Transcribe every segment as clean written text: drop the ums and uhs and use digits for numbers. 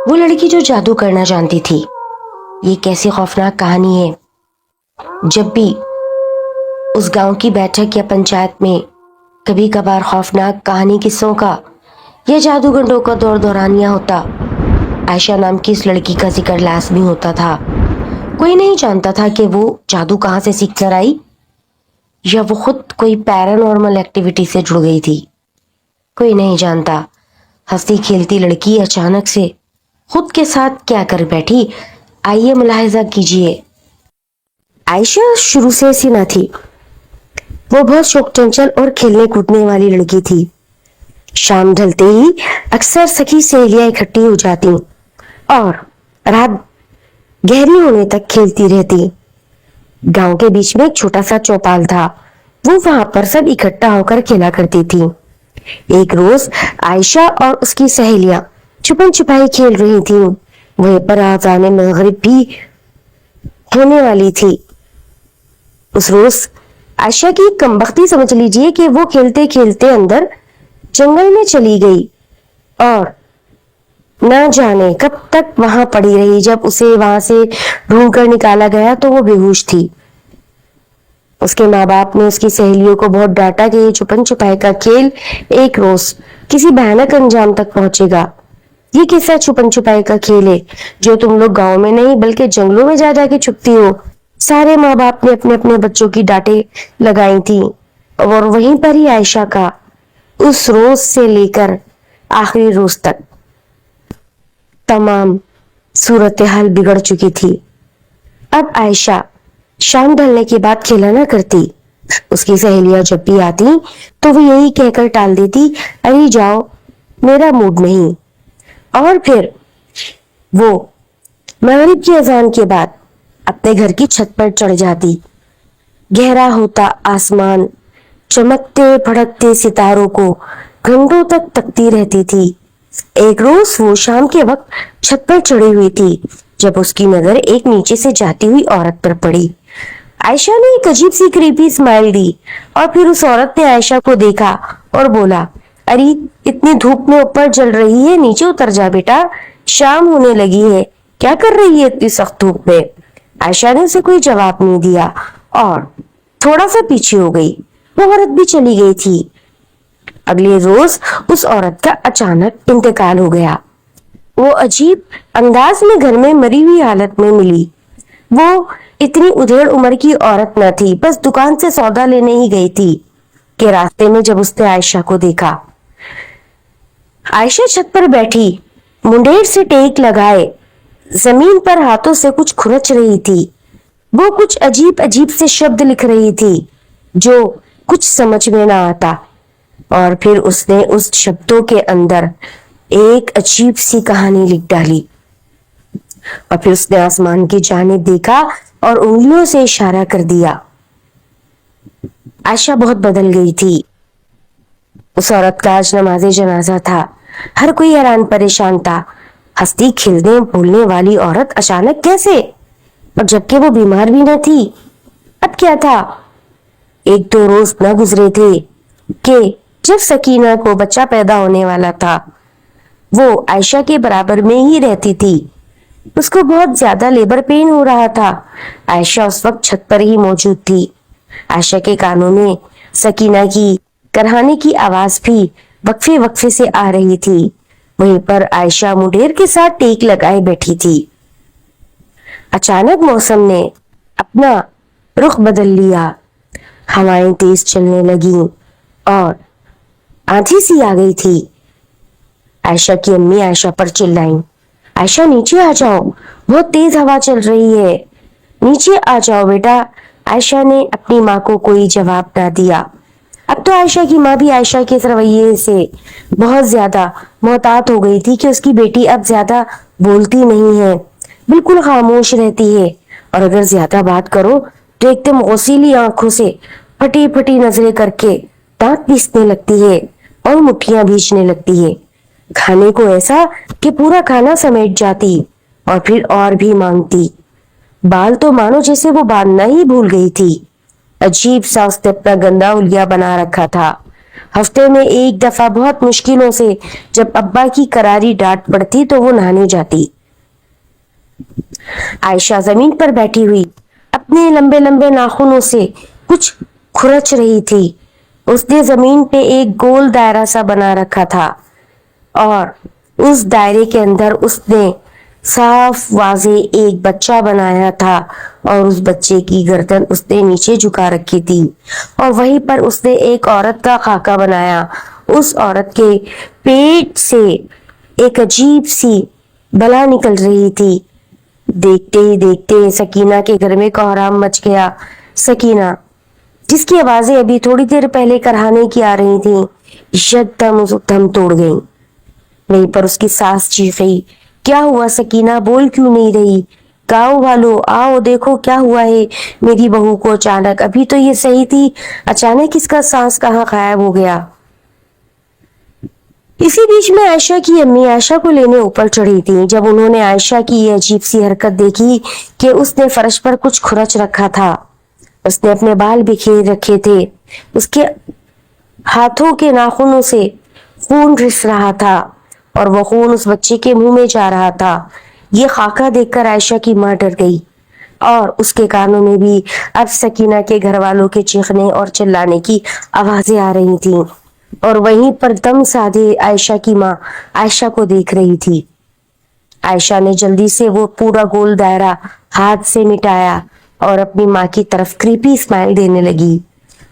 وہ لڑکی جو جادو کرنا جانتی تھی. یہ کیسی خوفناک کہانی ہے. جب بھی اس گاؤں کی بیٹھک یا پنچایت میں کبھی کبھار خوفناک کہانی قصوں کا یا جادوگروں کا دورانیہ ہوتا، عائشہ نام کی اس لڑکی کا ذکر لازمی ہوتا تھا. کوئی نہیں جانتا تھا کہ وہ جادو کہاں سے سیکھ کر آئی یا وہ خود کوئی پیرانارمل ایکٹیویٹی سے جڑ گئی تھی. کوئی نہیں جانتا. ہنستی کھیلتی لڑکی اچانک سے خود کے ساتھ کیا کر بیٹھی. آئیے ملاحظہ کیجیے. عائشہ شروع سے ایسی نہ تھی. وہ بہت شوق چنچل اور کھیلنے کودنے والی لڑکی تھی. شام ڈھلتے ہی اکثر سخی سہیلیاں اکٹھی ہو جاتی اور رات گہری ہونے تک کھیلتی رہتی. گاؤں کے بیچ میں ایک چھوٹا سا چوپال تھا. وہ وہاں پر سب اکٹھا ہو کر کھیلا کرتی تھی. ایک روز عائشہ اور اس کی سہیلیاں چھپن چھپائی کھیل رہی تھیں. وہیں پر آذان مغرب بھی ہونے والی تھی. اس روز عائشہ کی کمبختی سمجھ لیجیے کہ وہ کھیلتے کھیلتے اندر جنگل میں چلی گئی اور نہ جانے کب تک وہاں پڑی رہی. جب اسے وہاں سے ڈھونڈ کر نکالا گیا تو وہ بے ہوش تھی. اس کے ماں باپ نے اس کی سہیلیوں کو بہت ڈانٹا کہ یہ چھپن چھپائی کا کھیل ایک روز کسی بھیانک انجام تک پہنچے گا. یہ کیسا چھپن چھپائی کا کھیل ہے جو تم لوگ گاؤں میں نہیں بلکہ جنگلوں میں جا جا کے چھپتی ہو. سارے ماں باپ نے اپنے اپنے بچوں کی ڈانٹیں لگائی تھی اور وہیں پر ہی عائشہ کا اس روز سے لے کر آخری روز تک تمام صورتحال بگڑ چکی تھی. اب عائشہ شام ڈھلنے کے بعد کھیلا نہ کرتی. اس کی سہیلیاں جب بھی آتی تو وہ یہی کہہ کر ٹال دیتی، ارے جاؤ میرا موڈ نہیں. اور پھر وہ مغرب کی اذان کے بعد اپنے گھر کی چھت پر چڑھ جاتی. گہرا ہوتا آسمان، چمکتے بھڑکتے ستاروں کو گھنٹوں تک تکتی رہتی تھی. ایک روز وہ شام کے وقت چھت پر چڑھی ہوئی تھی جب اس کی نظر ایک نیچے سے جاتی ہوئی عورت پر پڑی. عائشہ نے ایک عجیب سی کریپی اسمائل دی اور پھر اس عورت نے عائشہ کو دیکھا اور بولا، ارے اتنی دھوپ میں اوپر جل رہی ہے، نیچے اتر جا بیٹا، شام ہونے لگی ہے. کیا کر رہی ہے اتنی سخت دھوپ میں؟ عائشہ نے اسے کوئی جواب نہیں دیا اور تھوڑا سا پیچھے ہو گئی. وہ عورت بھی چلی گئی تھی. اگلے روز اس عورت کا اچانک انتقال ہو گیا. وہ عجیب انداز میں گھر میں مری ہوئی حالت میں ملی. وہ اتنی ادھیڑ عمر کی عورت نہ تھی، بس دکان سے سودا لینے ہی گئی تھی کہ راستے میں جب اس نے عائشہ کو دیکھا. عائشہ چھت پر بیٹھی منڈیر سے ٹیک لگائے زمین پر ہاتھوں سے کچھ کھرچ رہی تھی. وہ کچھ عجیب عجیب سے شبد لکھ رہی تھی جو کچھ سمجھ میں نہ آتا. اور پھر اس نے اس شبدوں کے اندر ایک عجیب سی کہانی لکھ ڈالی. اور پھر اس نے آسمان کی جانب دیکھا اور انگلیوں سے اشارہ کر دیا. عائشہ بہت بدل گئی تھی. اس عورت کا آج نماز جنازہ تھا. ہر کوئی حیران پریشان تھا. ہنستی کھیلنے بولنے والی عورت اچانک کیسے؟ اور جبکہ وہ بیمار بھی نہ تھی. اب کیا تھا؟ ایک دو روز نہ گزرے تھے کہ جب سکینہ کو بچہ پیدا ہونے والا تھا. وہ عائشہ کے برابر میں ہی رہتی تھی. اس کو بہت زیادہ لیبر پین ہو رہا تھا. عائشہ اس وقت چھت پر ہی موجود تھی. عائشہ کے کانوں میں سکینہ کی کرہانے کی آواز بھی وقفے وقفے سے آ رہی تھی. وہیں پر عائشہ منڈیر کے ساتھ ٹیک لگائے بیٹھی تھی. اچانک موسم نے اپنا رخ بدل لیا. ہوائیں تیز چلنے لگیں اور آندھی سی آ گئی تھی. عائشہ کی امی عائشہ پر چلائیں، عائشہ نیچے آ جاؤ، بہت تیز ہوا چل رہی ہے، نیچے آ جاؤ بیٹا. عائشہ نے اپنی ماں کو کوئی جواب نہ دیا. اب تو عائشہ کی ماں بھی عائشہ کے اس رویے سے بہت زیادہ محتاط ہو گئی تھی کہ اس کی بیٹی اب زیادہ بولتی نہیں ہے، بالکل خاموش رہتی ہے، اور اگر زیادہ بات کرو تو ایک دم غصیلی آنکھوں سے پھٹی پھٹی نظریں کر کے دانت پیسنے لگتی ہے اور مٹھیاں بھیجنے لگتی ہے. کھانے کو ایسا کہ پورا کھانا سمیٹ جاتی اور پھر اور بھی مانگتی. بال تو مانو جیسے وہ باندھنا ہی بھول گئی تھی. عجیب سا اس نے اپنا گندا اولیا بنا رکھا تھا. ہفتے میں ایک دفعہ بہت مشکلوں سے جب ابا کی کراری ڈانٹ پڑتی تو وہ نہانے جاتی۔ عائشہ زمین پر بیٹھی ہوئی اپنے لمبے لمبے ناخنوں سے کچھ کھرچ رہی تھی۔ اس نے زمین پہ ایک گول دائرہ سا بنا رکھا تھا اور اس دائرے کے اندر اس نے صاف واضح ایک بچہ بنایا تھا اور اس بچے کی گردن اس نے نیچے جھکا رکھی تھی اور وہیں پر اس نے ایک عورت کا خاکہ بنایا۔ اس عورت کے پیٹ سے ایک عجیب سی بلا نکل رہی تھی۔ دیکھتے ہی دیکھتے سکینہ کے گھر میں کوہرام مچ گیا۔ سکینہ جس کی آوازیں ابھی تھوڑی دیر پہلے کرہانے کی آ رہی تھیں یکدم اس دم توڑ گئیں۔ وہیں پر اس کی ساس چیخی، کیا ہوا سکینہ، بول کیوں نہیں رہی؟ گاؤں والو آؤ دیکھو کیا ہوا ہے میری بہو کو، اچانک ابھی تو یہ صحیح تھی، اچانک اس کا سانس کہاں غائب ہو گیا۔ اسی بیچ میں عائشہ کی امی عائشہ کو لینے اوپر چڑھی تھی۔ جب انہوں نے عائشہ کی یہ عجیب سی حرکت دیکھی کہ اس نے فرش پر کچھ کھرچ رکھا تھا، اس نے اپنے بال بکھیر رکھے تھے، اس کے ہاتھوں کے ناخنوں سے خون رس رہا تھا اور وہ خون اس بچے کے منہ میں جا رہا تھا، یہ خاکہ دیکھ کر عائشہ کی ماں ڈر گئی اور اس کے کانوں میں بھی اب سکینہ کے گھر والوں کے چیخنے اور چلانے کی آوازیں آ رہی تھیں اور وہیں پر دم سادھے عائشہ کی ماں عائشہ کو دیکھ رہی تھی۔ عائشہ نے جلدی سے وہ پورا گول دائرہ ہاتھ سے مٹایا اور اپنی ماں کی طرف کریپی اسمائل دینے لگی۔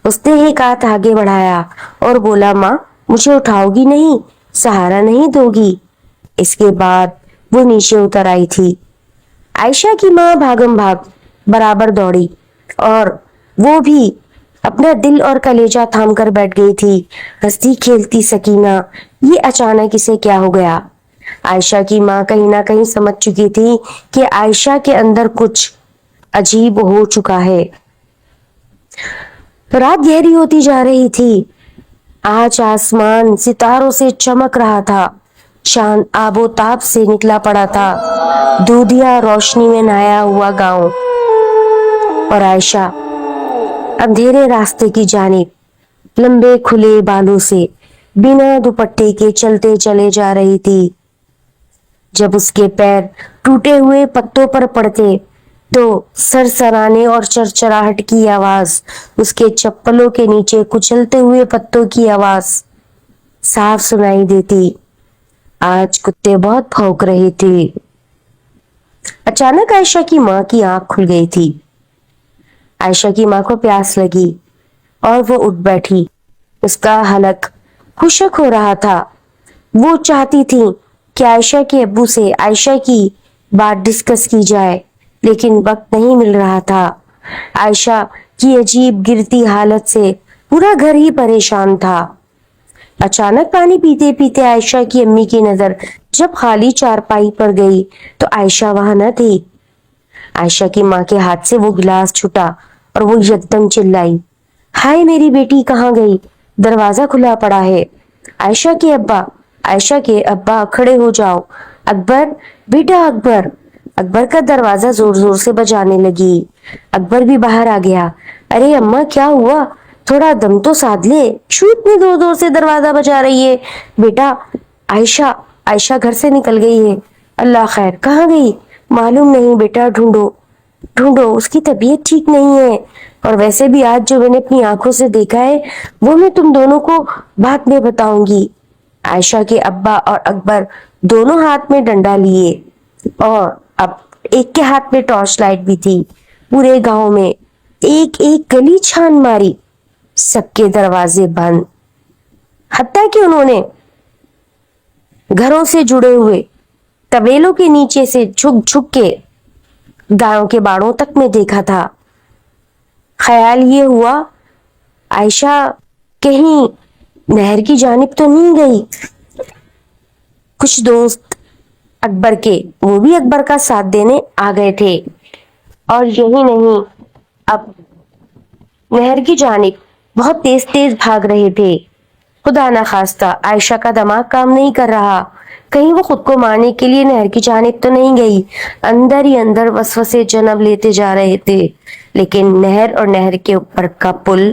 اس نے ایک ہاتھ آگے بڑھایا اور بولا، ماں مجھے اٹھاؤ گی نہیں، سہارا نہیں دو گی؟ اس کے بعد وہ نیچے اتر آئی تھی۔ عائشہ کی ماں بھاگم بھاگ برابر دوڑی اور وہ بھی اپنا دل اور کلیجہ تھام کر بیٹھ گئی تھی۔ ہنستی کھیلتی سکینہ، یہ اچانک اسے کیا ہو گیا؟ عائشہ کی ماں کہیں نہ کہیں سمجھ چکی تھی کہ عائشہ کے اندر کچھ عجیب ہو چکا ہے۔ رات گہری ہوتی جا رہی تھی۔ آج آسمان ستاروں سے چمک رہا تھا، چاند آب و تاب سے نکلا پڑا تھا، دودھیا روشنی میں نہایا ہوا گاؤں اور عائشہ اندھیرے راستے کی جانب لمبے کھلے بالوں سے بنا دوپٹے کے چلتے چلے جا رہی تھی۔ جب اس کے پیر ٹوٹے ہوئے پتوں پر پڑتے تو سرسرانے اور چرچراہٹ کی آواز، اس کے چپلوں کے نیچے کچلتے ہوئے پتوں کی آواز صاف سنائی دیتی۔ آج کتے بہت بھونک رہے تھے۔ اچانک عائشہ کی ماں کی آنکھ کھل گئی تھی۔ عائشہ کی ماں کو پیاس لگی اور وہ اٹھ بیٹھی۔ اس کا حلق خشک ہو رہا تھا۔ وہ چاہتی تھی کہ عائشہ کے ابو سے عائشہ کی بات ڈسکس کی جائے، لیکن وقت نہیں مل رہا تھا۔ عائشہ کی عجیب گرتی حالت سے پورا گھر ہی پریشان تھا۔ اچانک پانی پیتے پیتے عائشہ کی امی کی نظر جب خالی چارپائی پر گئی تو عائشہ وہاں نہ تھی۔ عائشہ کی ماں کے ہاتھ سے وہ گلاس چھوٹا اور وہ یکدم چلائی، ہائے میری بیٹی کہاں گئی؟ دروازہ کھلا پڑا ہے۔ عائشہ کے ابا کھڑے ہو جاؤ، اکبر بیٹا اکبر۔ اکبر کا دروازہ زور زور سے بجانے لگی۔ اکبر بھی باہر آ گیا۔ ارے اماں کیا ہوا؟ تھوڑا دم تو سادھ لے، شو اتنی زور زور سے دروازہ بجا رہی ہے؟ بیٹا عائشہ گھر سے نکل گئی ہے۔ اللہ خیر، کہاں گئی؟ معلوم نہیں بیٹا، ڈھونڈو، اس کی طبیعت ٹھیک نہیں ہے، اور ویسے بھی آج جو میں نے اپنی آنکھوں سے دیکھا ہے وہ میں تم دونوں کو بعد میں بتاؤں گی۔ عائشہ کے ابا اور اکبر دونوں ہاتھ میں ڈنڈا لیے اور اب ایک کے ہاتھ میں ٹارچ لائٹ بھی تھی۔ پورے گاؤں میں ایک ایک گلی چھان ماری، سب کے دروازے بند، حتیٰ کہ انہوں نے گھروں سے جڑے ہوئے طویلوں کے نیچے سے جھک جھک کے گایوں کے باڑوں تک میں دیکھا تھا۔ خیال یہ ہوا عائشہ کہیں نہر کی جانب تو نہیں گئی۔ کچھ دوست اکبر کے وہ بھی اکبر کا ساتھ دینے آ گئے تھے، اور یہی نہیں، اب نہر کی جانب بہت تیز تیز بھاگ رہے تھے۔ خدا نخواستہ عائشہ کا دماغ کام نہیں کر رہا، کہیں وہ خود کو مارنے کے لیے نہر کی جانب تو نہیں گئی۔ اندر ہی اندر وسوسے جنم لیتے جا رہے تھے، لیکن نہر اور نہر کے اوپر کا پل